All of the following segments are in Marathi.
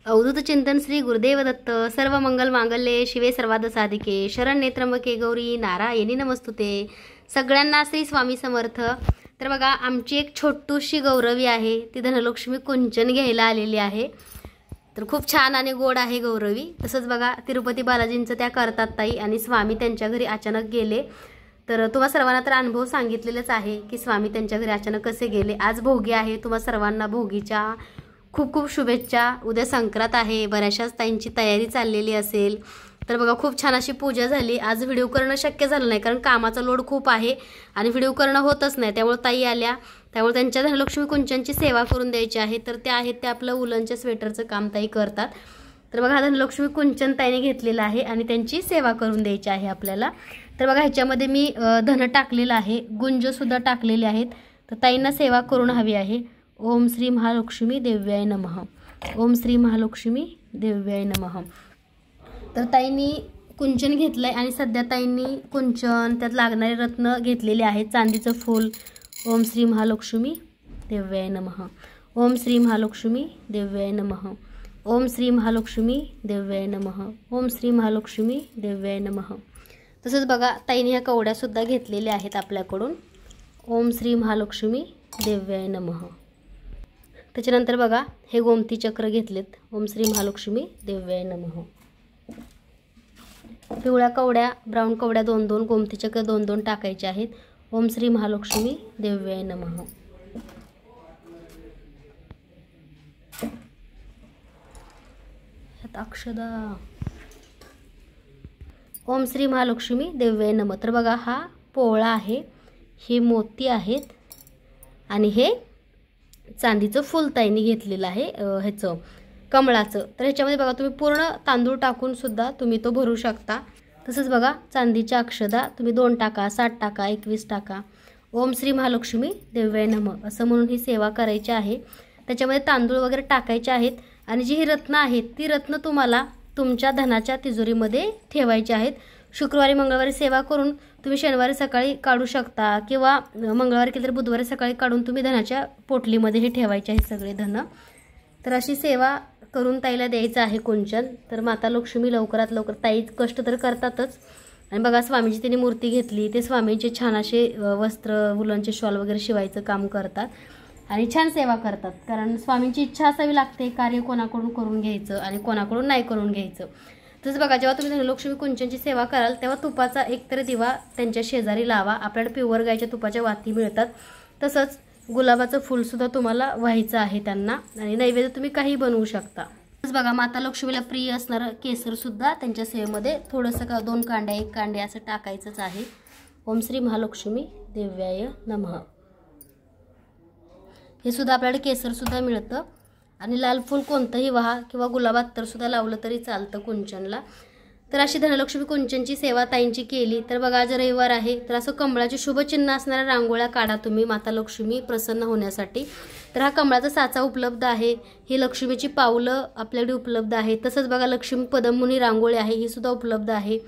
अवधूत चिंतन श्री गुरुदेव दत्त. सर्व मंगल मांगल्ये शिवे सर्वाद साधिके. शरण्ये त्र्यंबके गौरी नारायणी नमस्तुते. सगळ्यांना श्री स्वामी समर्थ. तर बघा, आमची एक छोटूशी गौरवी आहे, ती धनलक्ष्मी कुंचन घ्यायला आलेली आहे. तर खूप छान आणि गोड आहे गौरवी. तसंच बघा, तिरुपती बालाजींचं त्या करतात ताई, आणि स्वामी त्यांच्या घरी अचानक गेले. तर तुम्हा सर्वांना तर अनुभव सांगितलेलाच आहे की स्वामी त्यांच्या घरी अचानक कसे गेले. आज भोगी आहे, तुम्हा सर्वांना भोगीच्या खूप खूप शुभेच्छा. उद्या संक्रांत आहे, बऱ्याचशाच ताईंची तयारी चाललेली असेल. तर बघा, खूप छान अशी पूजा झाली. आज व्हिडिओ करणं शक्य झालं नाही, कारण कामाचा लोड खूप आहे आणि व्हिडिओ करणं होतच नाही. त्यामुळे ताई आल्या, त्यामुळे त्यांच्या धनलक्ष्मी कुंचनची सेवा करून द्यायची आहे. तर त्या आहेत त्या आपलं उलनच्या स्वेटरचं काम ताई करतात. तर बघा, हा धनलक्ष्मी कुंचन ताईने घेतलेला आहे आणि त्यांची सेवा करून द्यायची आहे आपल्याला. तर बघा, ह्याच्यामध्ये मी धन टाकलेलं आहे, गुंजसुद्धा टाकलेले आहेत. तर ताईंना सेवा करून हवी आहे. ओम श्री महालक्ष्मी देव्याय नमः. ओम श्री महालक्ष्मी देव्याय नमः. तर ताईंनी कुंचन घेतलंय आणि सध्या ताईंनी कुंचन, त्यात लागणारे रत्न घेतलेले आहेत. चांदीचं फूल. ओम श्री महालक्ष्मी देव्याय नमः. ओम श्री महालक्ष्मी देव्याय नमः. ओम श्री महालक्ष्मी देव्याय नमः. ओम श्री महालक्ष्मी देव्याय नमः. तसंच बघा, ताईंनी ह्या कवड्यासुद्धा घेतलेल्या आहेत आपल्याकडून. ओम श्री महालक्ष्मी देव्याय नमः. त्याच्यानंतर बघा, हे गोमती चक्र घेतलेत. ओम श्री महालक्ष्मी देव्याय नमः. पिवळ्या कवड्या, ब्राऊन कवड्या 2-2, गोमती चक्र 2-2 टाकायचे आहेत. ओम श्री महालक्ष्मी देव्याय नमः. अक्षदा. ओम श्री महालक्ष्मी देव्याय नमः. तर बघा, हा पोळा आहे, हे मोती आहेत आणि हे चांदीचं फूल ताईंनी घेतलेलं आहे, ह्याचं कमळाचं. तर ह्याच्यामध्ये बघा, तुम्ही पूर्ण तांदूळ टाकून सुद्धा तुम्ही तो भरू शकता. तसंच बघा, चांदीच्या अक्षदा तुम्ही 2 टाका, 7 टाका, 21 टाका. ओम श्री महालक्ष्मी देव्याय नमः असं म्हणून ही सेवा करायची आहे. त्याच्यामध्ये तांदूळ वगैरे टाकायचे आहेत आणि जी ही रत्न आहेत, ती रत्न तुम्हाला तुमच्या धनाच्या तिजोरीमध्ये ठेवायची आहेत. शुक्रवारी मंगळवारी सेवा करून तुम्ही शनिवारी सकाळी काढू शकता, किंवा मंगळवारी केलं तर बुधवारी सकाळी काढून तुम्ही धनाच्या पोटलीमध्ये हे ठेवायचे आहे सगळे धन. तर अशी सेवा करून ताईला द्यायचं आहे कुंचन. तर माता लक्ष्मी लवकरात लवकर, ताई कष्ट तर करतातच. आणि बघा, स्वामीची त्यांनी मूर्ती घेतली, ते स्वामींचे छान असे वस्त्र, उलनचे शॉल वगैरे शिवायचं काम करतात आणि छान सेवा करतात. कारण स्वामींची इच्छा असावी लागते, कार्य कोणाकडून करून घ्यायचं आणि कोणाकडून नाही करून घ्यायचं. तसंच बघा, जेव्हा तुम्ही धनलक्ष्मी कुंचनची सेवा कराल, तेव्हा तुपाचा एकतरी दिवा त्यांच्या शेजारी लावा. आपल्याला प्युअर गायच्या तुपाच्या वाती मिळतात. तसंच गुलाबाचं फूलसुद्धा तुम्हाला व्हायचं आहे त्यांना, आणि नैवेद्य तुम्ही काही बनवू शकता. तसंच बघा, माता लक्ष्मीला प्रिय असणारं केसरसुद्धा त्यांच्या सेवेमध्ये थोडंसं 2 कांड्या 1 कांड्या असं टाकायचंच आहे. ओम श्री महालक्ष्मी देव्याय नमः. हे सुद्धा आपल्याला केसरसुद्धा मिळतं. आणि लाल फूल कोणतंही वाहा, किंवा गुलाबात तर सुद्धा लावलं तरी चालतं कुंचनला. तर अशी धनलक्ष्मी कुंचनची सेवा ताईंची केली. तर बघा, आज रविवार आहे, तर असं कमळाचे शुभचिन्ह असणाऱ्या रांगोळ्या काढा तुम्ही माता लक्ष्मी प्रसन्न होण्यासाठी. तर हा कमळाचा साचा उपलब्ध आहे. ही लक्ष्मीची पावलं आपल्याकडे उपलब्ध आहे. तसंच बघा, लक्ष्मी पदमुनी रांगोळी आहे, ही सुद्धा उपलब्ध आहे.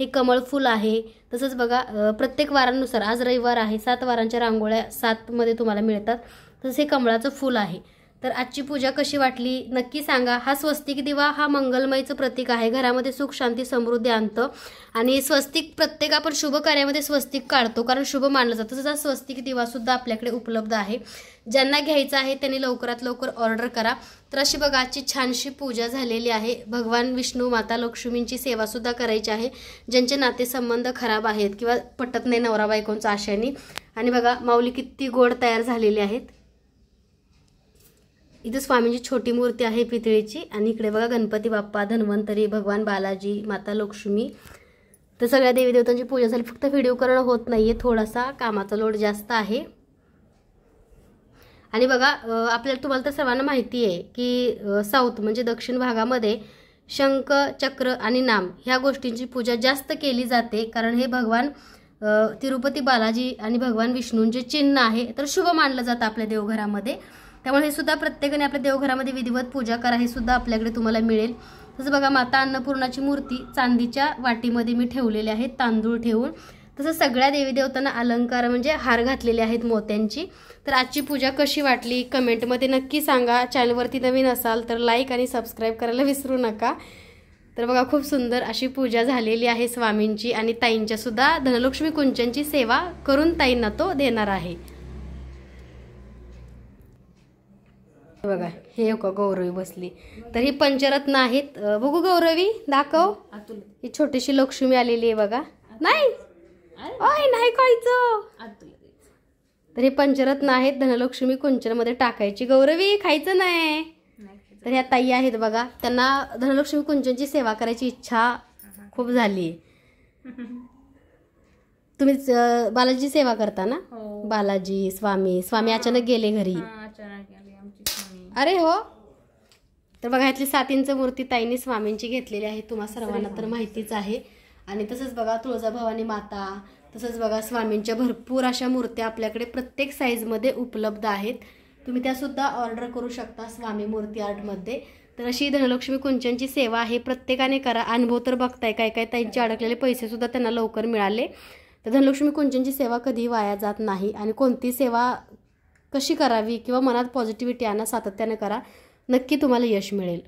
हे कमळ फूल आहे. तसंच बघा, प्रत्येक वारांनुसार, आज रविवार आहे, 7 वारांच्या रांगोळ्या 7मध्ये तुम्हाला मिळतात. तसंच हे कमळाचं फूल आहे. तर आजची पूजा कशी वाटली नक्की सांगा. हा स्वस्तिक दिवा हा मंगलमयचं प्रतीक आहे, घरामध्ये सुख शांती समृद्धी आणतं. आणि स्वस्तिक, प्रत्येक आपण शुभ कार्यामध्ये स्वस्तिक काढतो, कारण शुभ मानलं जातं. तसंच हा स्वस्तिक दिवासुद्धा आपल्याकडे उपलब्ध आहे. ज्यांना घ्यायचं आहे त्यांनी लवकरात लवकर ऑर्डर करा. तर अशी बघा, आजची छानशी पूजा झालेली आहे. भगवान विष्णू, माता लक्ष्मींची सेवासुद्धा करायची आहे, ज्यांचे नातेसंबंध खराब आहेत किंवा पटत नाही नवरा बायकोंच्या आशेने. आणि बघा, माऊली किती गोड तयार झालेली आहेत. इथं स्वामींची छोटी मूर्ती आहे पितळेची, आणि इकडे बघा गणपती बाप्पा, धन्वंतरी, भगवान बालाजी, माता लक्ष्मी. तर सगळ्या देवी देवतांची पूजा झाली. फक्त व्हिडिओ करणं होत नाहीये, थोडासा कामाचा लोड जास्त आहे. आणि बघा, आपल्याला, तुम्हाला तर सर्वांना माहिती आहे की साऊथ म्हणजे दक्षिण भागामध्ये शंख, चक्र आणि नाम ह्या गोष्टींची पूजा जास्त केली जाते, कारण हे भगवान तिरुपती बालाजी आणि भगवान विष्णूंचे चिन्ह आहे. तर शुभ मानलं जातं आपल्या देवघरामध्ये. त्यामुळे हे सुद्धा प्रत्येकाने आपल्या देवघरामध्ये विधिवत पूजा करा, हे सुद्धा आपल्याकडे तुम्हाला मिळेल. तसं बघा, माता अन्नपूर्णाची मूर्ती चांदीच्या वाटीमध्ये मी ठेवलेली आहे, तांदूळ ठेवून. तसं सगळ्या देवी देवतांना अलंकार म्हणजे हार घातलेले आहेत मोत्यांची. तर आजची पूजा कशी वाटली कमेंटमध्ये नक्की सांगा. चॅनलवरती नवीन असाल तर लाईक आणि सबस्क्राईब करायला विसरू नका. तर बघा खूप सुंदर अशी पूजा झालेली आहे स्वामींची. आणि ताईंच्या सुद्धा धनलक्ष्मी कुंचनची सेवा करून ताईंना तो देणार आहे. बघा हे का गौरवी बसली. तर ही पंचरत्न आहेत. बघू गौरवी दाखव. ही छोटीशी लक्ष्मी आलेली आहे बघा. नाही नाही खायचं. तर हे पंचरत्न आहेत धनलक्ष्मी कुंचनमध्ये टाकायची. गौरवी खायचं नाही. तर ह्या ताई आहेत बघा. त्यांना धनलक्ष्मी कुंचनची सेवा करायची इच्छा खूप झाली. तुम्ही बालाजी सेवा करता ना? बालाजी स्वामी अचानक गेले घरी. अरे हो. तर बघा ह्यातली 7 इंच मूर्ती ताईंनी स्वामींची घेतलेली आहे. तुम्हा सर्वांना तर माहितीच आहे. आणि तसंच बघा तुळजाभवानी माता, तसंच बघा स्वामींच्या भरपूर अशा मूर्त्या आपल्याकडे प्रत्येक साईजमध्ये उपलब्ध आहेत. तुम्ही त्यासुद्धा ऑर्डर करू शकता स्वामी मूर्ती आर्टमध्ये. तर अशी धनलक्ष्मी कुंचनची सेवा आहे. प्रत्येकाने करा. अनुभव तर बघताय काय काय ताईंचे अडकलेले पैसेसुद्धा त्यांना लवकर मिळाले. तर धनलक्ष्मी कुंचनची सेवा कधीही वाया जात नाही. आणि कोणती सेवा कशी करावी किंवा मनात पॉझिटिव्हिटी आणा, सातत्याने करा, नक्की तुम्हाला यश मिळेल.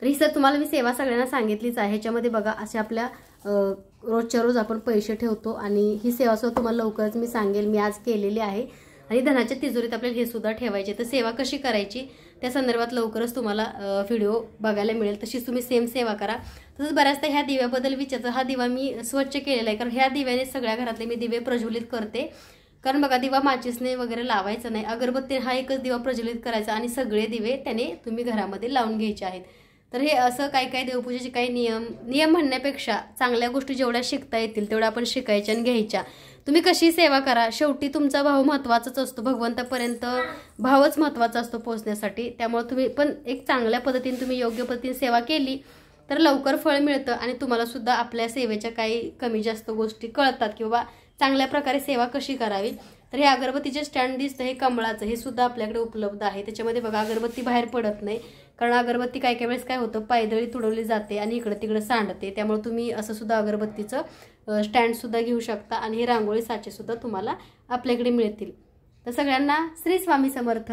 तर ही सर तुम्हाला मी सेवा सगळ्यांना सांगितलीच आहे. ह्याच्यामध्ये बघा असे आपल्या रोजच्या रोज आपण पैसे ठेवतो. आणि ही सेवा सुद्धा तुम्हाला लवकरच मी सांगेल. मी आज केलेली आहे. आणि धनाच्या तिजोरीत आपल्याला हे सुद्धा ठेवायचे. तर सेवा कशी करायची त्या संदर्भात लवकरच तुम्हाला व्हिडिओ बघायला मिळेल. तशीच तुम्ही सेम सेवा करा. तसंच बऱ्याचदा ह्या दिव्याबद्दल विचारतो. हा दिवा मी स्वच्छ केलेला आहे, कारण ह्या दिव्याने सगळ्या घरातले मी दिवे प्रज्वलित करते. कारण बघा दिवा माचीसने वगैरे लावायचं नाही. अगरबत्ती हा एकच दिवा प्रज्वलित करायचा आणि सगळे दिवे त्याने तुम्ही घरामध्ये लावून घ्यायचे आहेत. तर हे असं काही देवपूजेचे काही नियम म्हणण्यापेक्षा चांगल्या गोष्टी जेवढ्या शिकता येतील तेवढ्या आपण शिकायच्या आणि घ्यायच्या. तुम्ही कशी सेवा करा, शेवटी तुमचा भाव महत्त्वाचाच असतो. भगवंतापर्यंत भावच महत्त्वाचा असतो पोहोचण्यासाठी. त्यामुळे तुम्ही पण एक चांगल्या पद्धतीने तुम्ही योग्य पद्धतीने सेवा केली तर लवकर फळ मिळतं. आणि तुम्हाला सुद्धा आपल्या सेवेच्या काही कमी जास्त गोष्टी कळतात की बाबा चांगल्या प्रकारे सेवा कशी करावी. तर हे अगरबत्तीचे स्टँड दिसतं हे कमळाचं, हे सुद्धा आपल्याकडे उपलब्ध आहे. त्याच्यामध्ये बघा अगरबत्ती बाहेर पडत नाही, कारण अगरबत्ती काही काही वेळेस काय होतं पायदळी तुडवली जाते आणि इकडं तिकडं सांडते. त्यामुळे तुम्ही असं सुद्धा अगरबत्तीचं स्टँडसुद्धा घेऊ शकता. आणि हे रांगोळी साचेसुद्धा तुम्हाला आपल्याकडे मिळतील. तर सगळ्यांना श्री स्वामी समर्थ.